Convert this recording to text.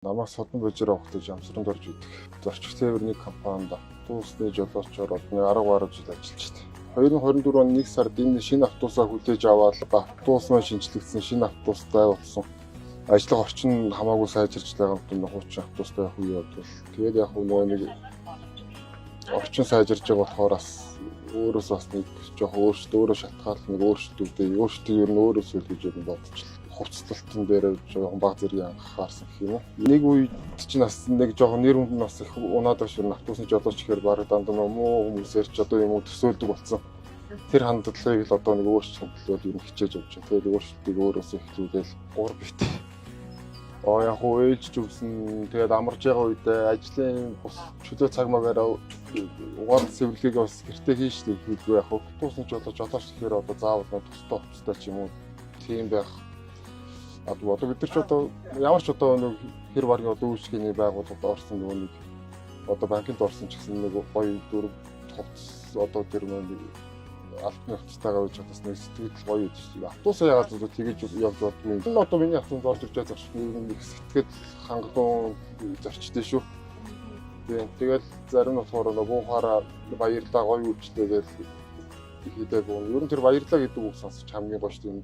Намайг Содон Божир авахтаж ямсранд орж идэх. Зорчих цэвэрний компанид автобусны жолоочоор 10 жил ажиллаж байна. 2024 оны 1 сард энэ шинэ автобусаа хүлээж аваад автобус маань шинжлэгдсэн шинэ автобустай болсон. Ажлын орчин хамаагүй сайжирч байгаа юм хуучин автобустай явах үе бол тэгээд яг нөгөө нэг орчин сайжирж байгаа болохоор бас өөрөөс бас нэг жоох өөртөө шалтгаалт нэг өөртөө ер нь өөрөөсөө л гэж юм бодчих. Хувцлалтын дээр жоохон баг зэрэг анхаарсан гэх юм уу. Нэг үед чинь бас нэг жоохон нэр хүнд нас их унаад байна. Автобусны жолооч гэхээр баг дандаа муу хүмүүсээр ч одоо юм уу төсөөлдөг болсон. Тэр хандлагыг л одоо нэг өөрчлөлт бол ер нь хичээж явж байна. Тэгээд өөрчлөлтийг өөрөөсөө эхлүүлээл 3 бит. Яг хөө ээлж зүвсэн тэгээд амарч байгаа үедээ ажлын бус чөлөө цаг магаараа угаал сэвэрлэгийг бас гэртээ хийжтэй хийдгүй яг автобусны жолооч гэхээр одоо заавал тустай хувцастай ч юм уу тийм байх. Одоо бид нар ч одоо ямар ч одоо нэг хэр баргийн одоо үйлчлэгийн байгууллагад орсон нэг одоо банкнд орсон ч гэсэн нэг гоё дүр хувцас одоо тэр нэг албаны хувцастайгаа үж чадсан нэг сэтгэл гоё гэж. Автобусаа яагаад зөв тэгэж явж бодсон юм. Энэ одоо миний автобус орж ирж байгаа зарч нэг сэтгэл хангалуун зарчтэй шүү. Тэгээд зарим нь болохоор буухаараа баярлаа гоё үйлчлэгээл хийдэг. Ер нь тэр баярлаа гэдэг үг сонсож хамгийн гоё шүү.